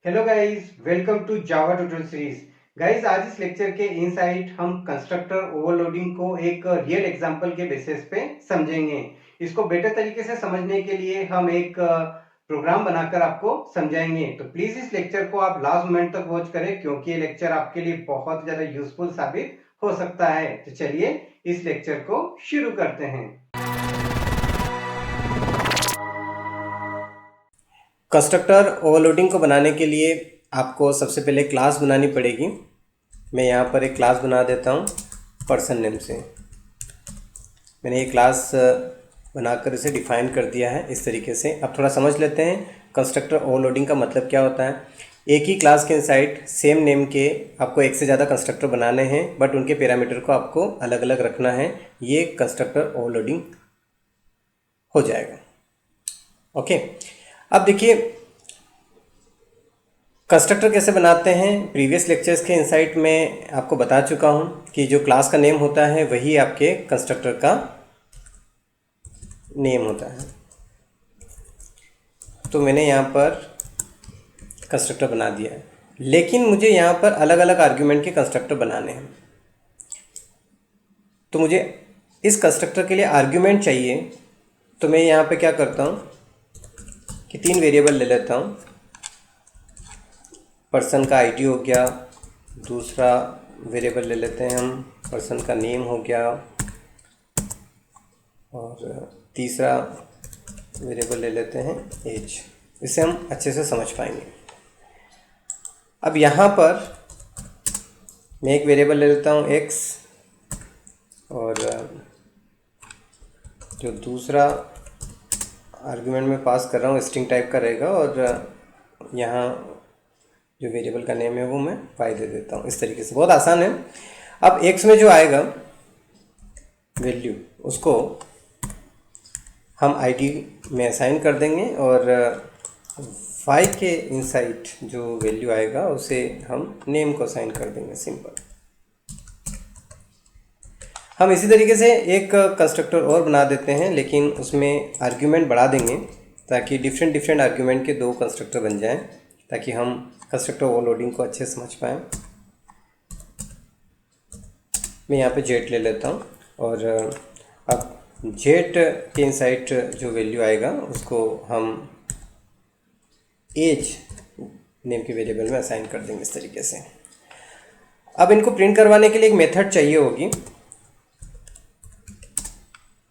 Hello guys, welcome to Java tutorial series. Guys, आज इस lecture के इनसाइट हम कंस्ट्रक्टर ओवरलोडिंग को एक रियल एग्जांपल के बेसिस पे समझेंगे। इसको बेटर तरीके से समझने के लिए हम एक प्रोग्राम बनाकर आपको समझाएंगे। तो प्लीज इस लेक्चर को आप लास्ट मोमेंट तक वॉच करें, क्योंकि ये लेक्चर आपके लिए बहुत ज्यादा यूजफुल साबित हो सकता है। तो चलिए इस लेक्चर को शुरू करते हैं। कंस्ट्रक्टर ओवरलोडिंग को बनाने के लिए आपको सबसे पहले क्लास बनानी पड़ेगी। मैं यहाँ पर एक क्लास बना देता हूँ पर्सन नेम से। मैंने ये क्लास बनाकर इसे डिफ़ाइन कर दिया है इस तरीके से। अब थोड़ा समझ लेते हैं कंस्ट्रक्टर ओवरलोडिंग का मतलब क्या होता है। एक ही क्लास के इनसाइड सेम नेम के आपको एक से ज़्यादा कंस्ट्रक्टर बनाने हैं, बट उनके पैरामीटर को आपको अलग अलग रखना है। ये कंस्ट्रक्टर ओवरलोडिंग हो जाएगा। ओके, अब देखिए कंस्ट्रक्टर कैसे बनाते हैं। प्रीवियस लेक्चर्स के इनसाइट में आपको बता चुका हूं कि जो क्लास का नेम होता है वही आपके कंस्ट्रक्टर का नेम होता है। तो मैंने यहाँ पर कंस्ट्रक्टर बना दिया है, लेकिन मुझे यहाँ पर अलग अलग आर्ग्यूमेंट के कंस्ट्रक्टर बनाने हैं। तो मुझे इस कंस्ट्रक्टर के लिए आर्ग्यूमेंट चाहिए। तो मैं यहाँ पे क्या करता हूँ कि 3 वेरिएबल ले लेता हूँ। पर्सन का आईडी हो गया, दूसरा वेरिएबल ले लेते हैं हम पर्सन का नेम हो गया, और तीसरा वेरिएबल ले लेते हैं एज। इसे हम अच्छे से समझ पाएंगे। अब यहाँ पर मैं एक वेरिएबल ले लेता हूँ एक्स, और जो दूसरा आर्गुमेंट में पास कर रहा हूँ स्ट्रिंग टाइप का रहेगा, और यहाँ जो वेरिएबल का नेम है वो मैं वाई दे देता हूँ। इस तरीके से बहुत आसान है। अब एक्स में जो आएगा वैल्यू उसको हम आईडी में असाइन कर देंगे, और वाई के इनसाइड जो वैल्यू आएगा उसे हम नेम को असाइन कर देंगे। सिंपल। हम इसी तरीके से एक कंस्ट्रक्टर और बना देते हैं, लेकिन उसमें आर्ग्यूमेंट बढ़ा देंगे ताकि डिफरेंट डिफरेंट आर्ग्यूमेंट के 2 कंस्ट्रक्टर बन जाएं, ताकि हम कंस्ट्रक्टर ओवरलोडिंग को अच्छे से समझ पाएँ। मैं यहाँ पे जेट ले लेता हूँ, और अब जेट के इनसाइड जो वैल्यू आएगा उसको हम एज नेम के वेरिएबल में असाइन कर देंगे इस तरीके से। अब इनको प्रिंट करवाने के लिए एक मेथड चाहिए होगी,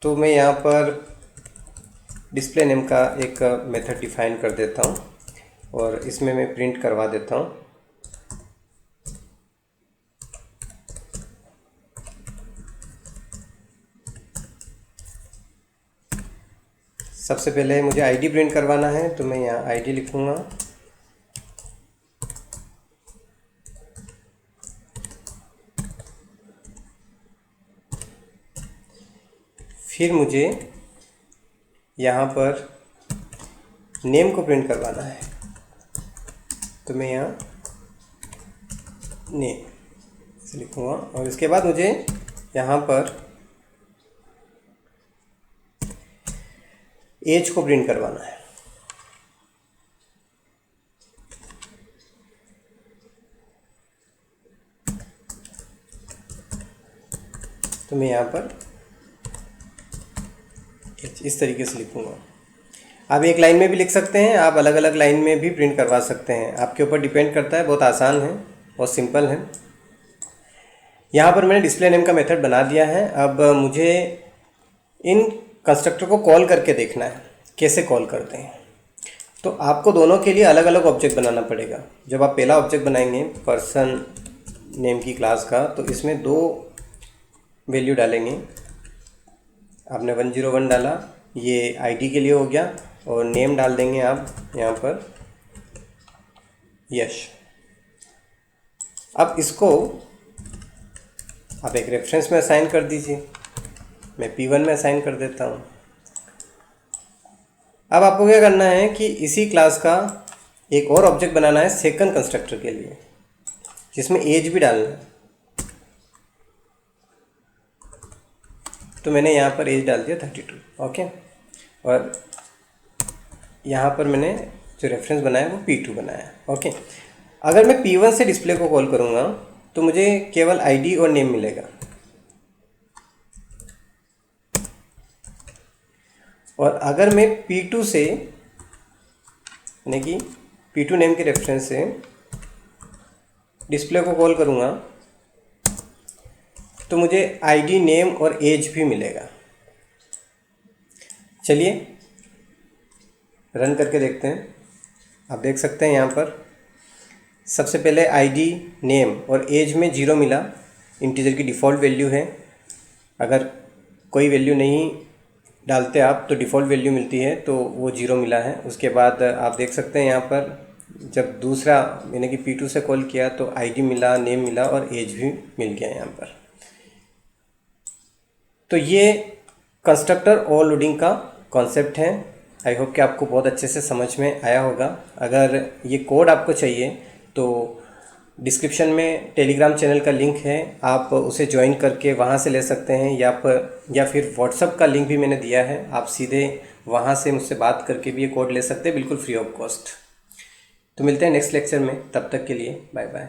तो मैं यहाँ पर डिस्प्ले नेम का एक मेथड डिफाइन कर देता हूँ, और इसमें मैं प्रिंट करवा देता हूँ सबसे पहले मुझे आईडी प्रिंट करवाना है, तो मैं यहाँ आईडी लिखूँगा। फिर मुझे यहाँ पर नेम को प्रिंट करवाना है, तो मैं यहाँ नेम से लिखूँगा, और इसके बाद मुझे यहाँ पर एज को प्रिंट करवाना है। तो मैं यहाँ पर इस तरीके से लिखूँगा। आप एक लाइन में भी लिख सकते हैं, आप अलग अलग लाइन में भी प्रिंट करवा सकते हैं, आपके ऊपर डिपेंड करता है। बहुत आसान है, बहुत सिंपल है। यहाँ पर मैंने डिस्प्ले नेम का मेथड बना दिया है। अब मुझे इन कंस्ट्रक्टर को कॉल करके देखना है कैसे कॉल करते हैं। तो आपको दोनों के लिए अलग अलग ऑब्जेक्ट बनाना पड़ेगा। जब आप पहला ऑब्जेक्ट बनाएंगे पर्सन नेम की क्लास का, तो इसमें 2 वैल्यू डालेंगे। आपने 101 डाला, ये आईडी के लिए हो गया, और नेम डाल देंगे आप यहाँ पर यश। अब इसको आप एक रेफरेंस में असाइन कर दीजिए। मैं P1 में असाइन कर देता हूँ। अब आपको क्या करना है कि इसी क्लास का एक और ऑब्जेक्ट बनाना है सेकंड कंस्ट्रक्टर के लिए, जिसमें एज भी डालना है। तो मैंने यहाँ पर एज डाल दिया 32। ओके, और यहाँ पर मैंने जो रेफरेंस बनाया वो P2 बनाया। ओके, अगर मैं P1 से डिस्प्ले को कॉल करूँगा तो मुझे केवल आईडी और नेम मिलेगा, और अगर मैं P2 से यानी कि P2 नेम के रेफरेंस से डिस्प्ले को कॉल करूँगा तो मुझे आईडी, नेम और एज भी मिलेगा। चलिए रन करके देखते हैं। आप देख सकते हैं यहाँ पर सबसे पहले आईडी, नेम और एज में 0 मिला, इंटीजर की डिफ़ॉल्ट वैल्यू है। अगर कोई वैल्यू नहीं डालते आप तो डिफ़ॉल्ट वैल्यू मिलती है, तो वो 0 मिला है। उसके बाद आप देख सकते हैं यहाँ पर जब दूसरा यानी कि P2 से कॉल किया तो आईडी मिला, नेम मिला और एज भी मिल गया यहाँ पर। तो ये कंस्ट्रक्टर ओवरलोडिंग का कॉन्सेप्ट है। आई होप कि आपको बहुत अच्छे से समझ में आया होगा। अगर ये कोड आपको चाहिए तो डिस्क्रिप्शन में टेलीग्राम चैनल का लिंक है, आप उसे ज्वाइन करके वहाँ से ले सकते हैं, या फिर व्हाट्सअप का लिंक भी मैंने दिया है, आप सीधे वहाँ से मुझसे बात करके भी ये कोड ले सकते हैं बिल्कुल फ्री ऑफ कॉस्ट। तो मिलते हैं नेक्स्ट लेक्चर में, तब तक के लिए बाय बाय।